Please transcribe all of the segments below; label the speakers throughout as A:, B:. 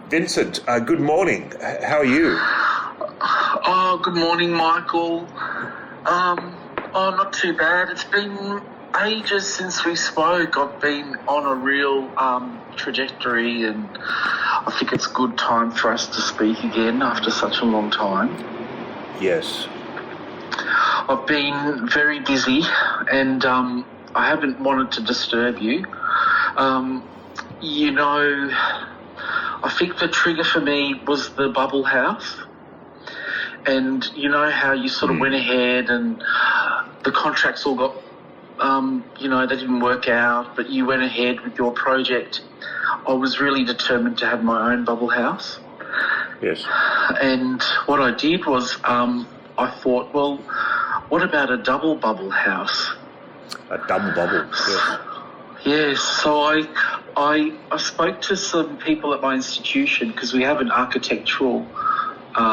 A: Vincent, good morning. How are you?
B: Oh, good morning, Michael. Not too bad. It's been ages since we spoke. I've been on a real trajectory, and I think it's a good time for us to speak again after such a long time.
A: Yes.
B: I've been very busy, and I haven't wanted to disturb you. I think the trigger for me was the bubble house. And you know how you sort of went ahead and the contracts all got, they didn't work out, but you went ahead with your project. I was really determined to have my own bubble house.
A: Yes.
B: And what I did was I thought, well, what about a double bubble house?
A: A double bubble, yes.
B: Yes, so I spoke to some people at my institution because we have an architectural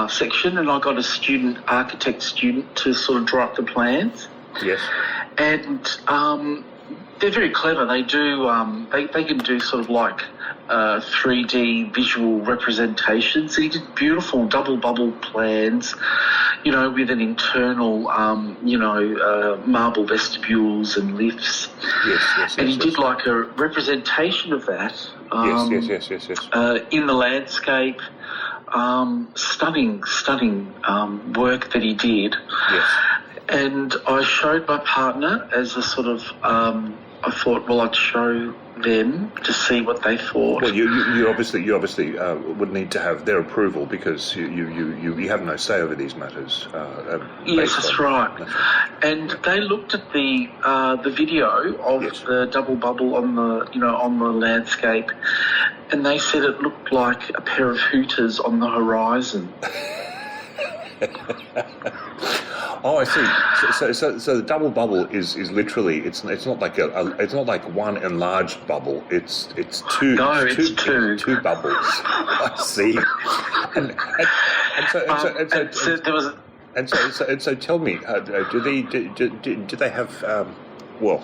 B: section, and I got a architect student to sort of draw up the plans.
A: Yes.
B: And they're very clever. They do they can do sort of like 3D visual representations. He did beautiful double bubble plans, with an internal marble vestibules and lifts.
A: Yes.
B: And he did like a representation of that.
A: Yes.
B: In the landscape. Stunning work that he did.
A: Yes.
B: And I showed my partner as a sort of, I thought, well, I'd show them to see what they thought.
A: Well, you obviously would need to have their approval because you have no say over these matters.
B: Yes, that's right. And they looked at the video of the double bubble on the landscape, and they said it looked like a pair of Hooters on the horizon.
A: Oh, I see. So the double bubble is literally it's not like it's not like one enlarged bubble. It's two.
B: No, it's two.
A: Two bubbles. I see. So tell me, do they have? Well,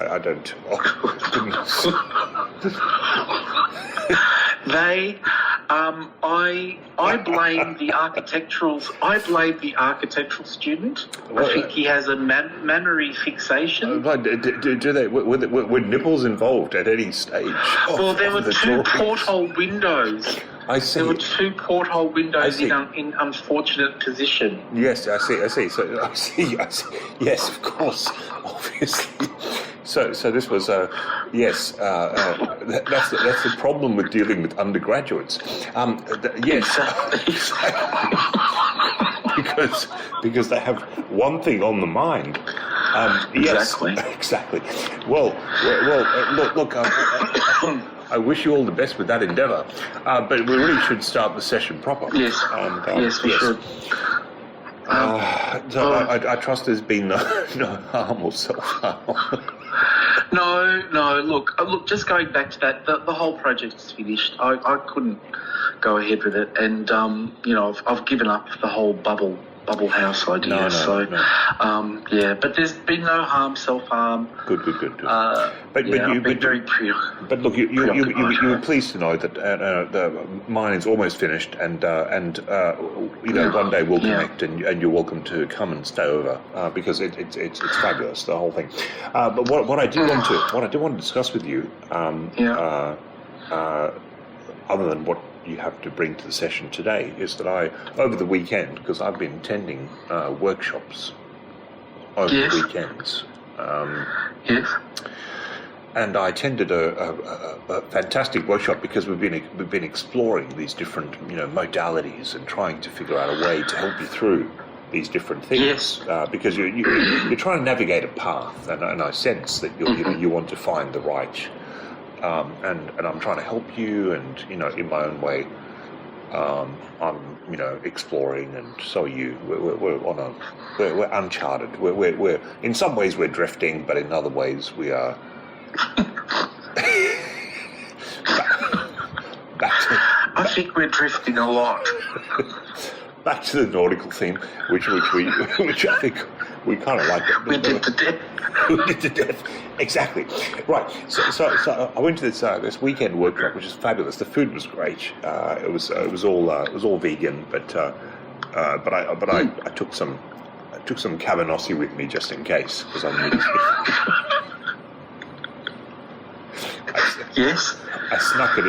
A: I don't. Oh, goodness.
B: They, I blame the architectural student. I think he has a mammary fixation.
A: Do they? Were nipples involved at any stage?
B: Well, there were two porthole windows.
A: I see.
B: There were two porthole windows in unfortunate position.
A: Yes, I see. So I see. Yes, of course, obviously. So this was yes. That's the problem with dealing with undergraduates. Yes, because they have one thing on the mind. Yes, exactly. Well. Look. I wish you all the best with that endeavour, but we really should start the session proper.
B: Yes. Yes, we should.
A: I trust there's been no harm or self-harm.
B: No. Look. Just going back to that, the whole project is finished. I couldn't go ahead with it, and I've given up the whole bubble house idea. But there's been no harm, self-harm.
A: Good.
B: But you
A: were pleased to know that mine is almost finished, and one day we'll connect, and you're welcome to come and stay over because it's fabulous, the whole thing. But what I do want to discuss with you, other than what you have to bring to the session today, is that over the weekend, because I've been attending workshops over the weekends.
B: Yes.
A: And I attended a fantastic workshop because we've been exploring these different modalities and trying to figure out a way to help you through these different things.
B: Yes.
A: Because you're trying to navigate a path, and I sense that you want to find the right. And I'm trying to help you, and in my own way, I'm exploring, and so are you. We're uncharted. We're in some ways we're drifting, but in other ways we are.
B: think we're drifting a lot.
A: Back to the nautical theme, which I think we kind of like.
B: We did to death.
A: We did to death. Exactly. Right. So I went to this weekend workshop, which is fabulous. The food was great. It was all vegan, but I took some cabanossi with me just in case because I needed it.
B: Yes.
A: I snuck it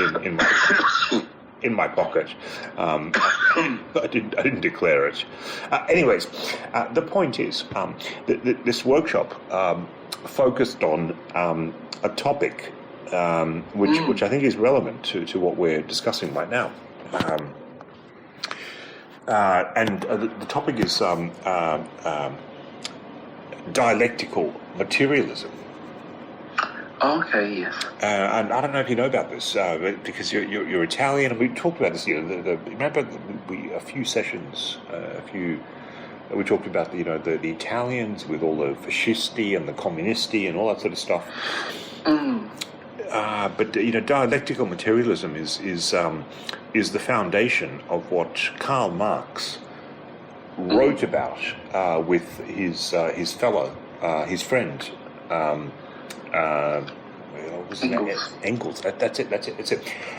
A: in my pocket. I didn't declare it. Anyways, the point is this workshop focused on a topic which I think is relevant to what we're discussing right now. And the topic is dialectical materialism.
B: Okay, yes.
A: And I don't know if you know about this, because you're Italian, and we talked about this. Remember a few sessions, we talked about the Italians with all the fascisti and the communisti and all that sort of stuff. But dialectical materialism is the foundation of what Karl Marx wrote about with his friend. Engels. That's it.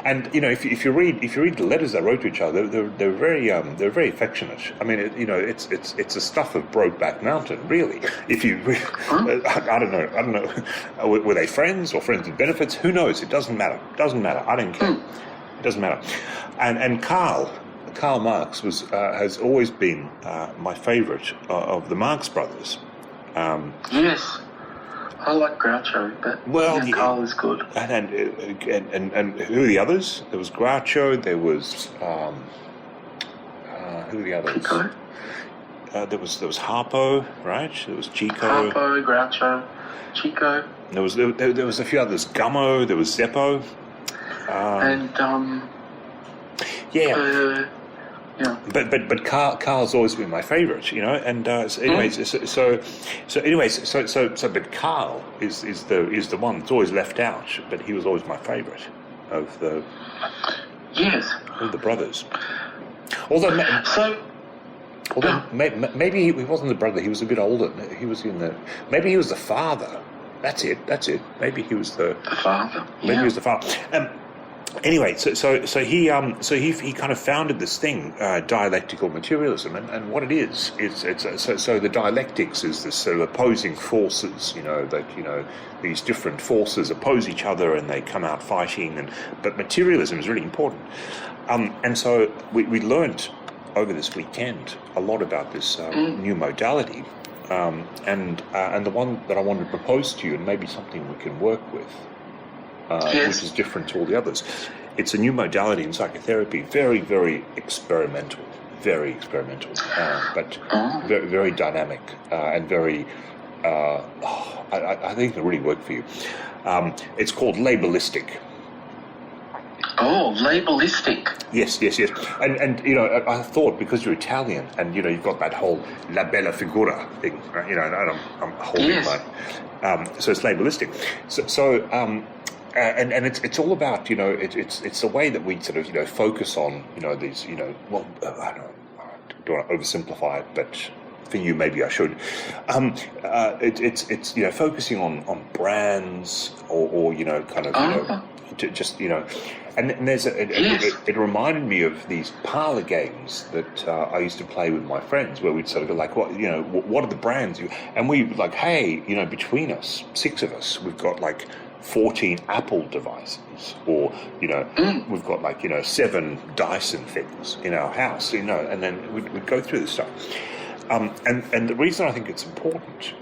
A: And if you read the letters they wrote to each other, they're very affectionate. I mean, it's the stuff of Brokeback Mountain, really. If you, I don't know, were they friends or friends with benefits? Who knows? It doesn't matter. I don't care. It doesn't matter. And Karl Marx has always been my favourite of the Marx brothers.
B: Yes. I like Groucho, but Karl is good.
A: And who are the others? There was Groucho. There was who are the others?
B: Chico.
A: There was Harpo, right? There was Chico.
B: Harpo, Groucho, Chico.
A: There was a few others. Gummo. There was Zeppo. Yeah.
B: Yeah.
A: But Karl's always been my favourite, And but Karl is the one that's always left out. But he was always my favourite of the brothers. Although maybe he wasn't the brother. He was a bit older. Maybe he was the father. That's it. Maybe he was the
B: father.
A: Maybe he was the father. Anyway, so he kind of founded this thing, dialectical materialism, and what it is so the dialectics is this sort of opposing forces, that these different forces oppose each other and they come out fighting, but materialism is really important, and so we learnt over this weekend a lot about this new modality, and the one that I wanted to propose to you, and maybe something we can work with. Which is different to all the others. It's a new modality in psychotherapy, very, very experimental, but very, very dynamic and very, I think it'll really work for you. It's called labelistic.
B: Oh, labelistic.
A: Yes. And I thought because you're Italian and you've got that whole la bella figura thing, right? And I'm holding mine. So it's labelistic. And it's all about it's the way that we sort of focus on these I don't want to oversimplify it, but for you maybe I should. It's focusing on brands or and there's it reminded me of these parlor games that I used to play with my friends, where we'd sort of go like, what are the brands and we like, hey, between us, 6 of us, we've got like 14 Apple devices, or we've got like 7 Dyson things in our house, and then we'd go through this stuff, and the reason I think it's important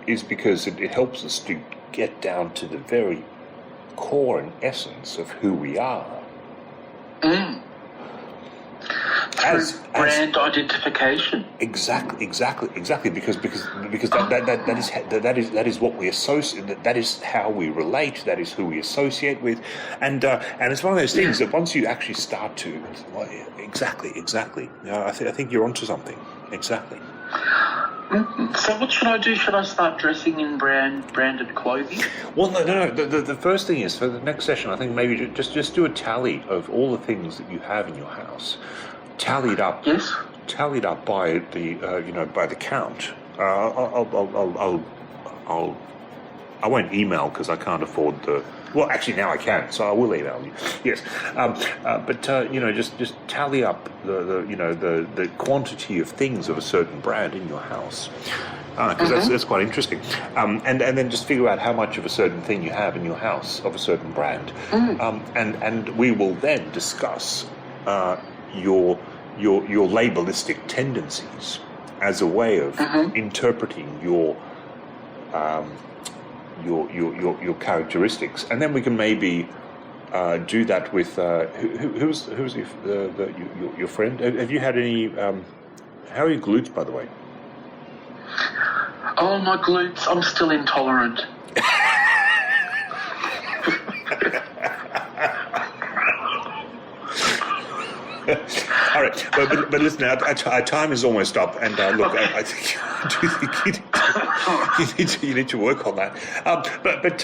A: is because it helps us to get down to the very core and essence of who we are.
B: As brand identification.
A: Exactly. Because that is what we associate. That is how we relate. That is who we associate with, and it's one of those things that once you actually start to, exactly. I think you're onto something. Exactly.
B: So what should I do? Should I start dressing in branded clothing?
A: Well, no. The first thing is for the next session. I think maybe just do a tally of all the things that you have in your house, tallied up.
B: Yes.
A: Tallied up by the by the count. I won't email because I can't afford the. Well, actually now I can, so I will email you. Yes, but just tally up the quantity of things of a certain brand in your house, because that's quite interesting. And then just figure out how much of a certain thing you have in your house of a certain brand, and we will then discuss your labelistic tendencies as a way of interpreting your characteristics, and then we can maybe do that with who's your friend. Have you had any? How are your glutes, by the way?
B: Oh, my glutes! I'm still intolerant.
A: All right, but listen, our time is almost up, and look, I think you need to work on that. But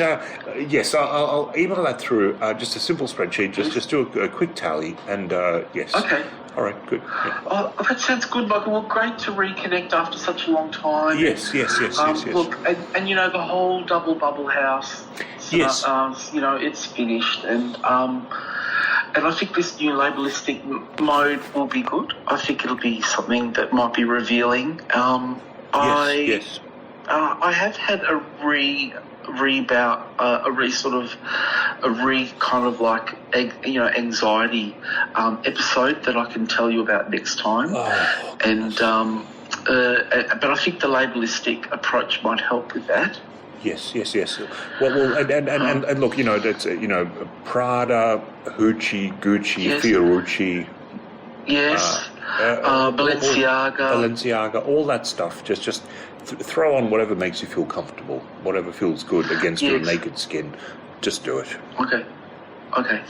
A: yes, I'll email that through. Just a simple spreadsheet. Just do a quick tally, and yes.
B: Okay.
A: All right, good. Yeah.
B: Oh, that sounds good, Michael. Well, great to reconnect after such a long time.
A: Yes.
B: Look, and the whole double bubble house.
A: Yes.
B: It's finished, and I think this new labelistic mode will be good. I think it'll be something that might be revealing.
A: Yes.
B: I have had a anxiety episode that I can tell you about next time.
A: Oh.
B: And but I think the labelistic approach might help with that.
A: Yes. Well, and look, that's Prada, Gucci,
B: Yes.
A: Fiorucci.
B: Yes. Balenciaga.
A: All that stuff. Just throw on whatever makes you feel comfortable, whatever feels good against your naked skin. Just do it.
B: Okay.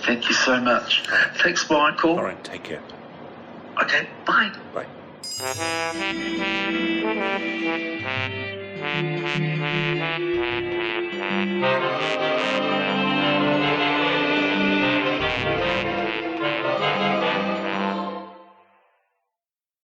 B: Thank you so much. Thanks, Michael.
A: All right. Take care.
B: Okay. Bye.
A: Bye.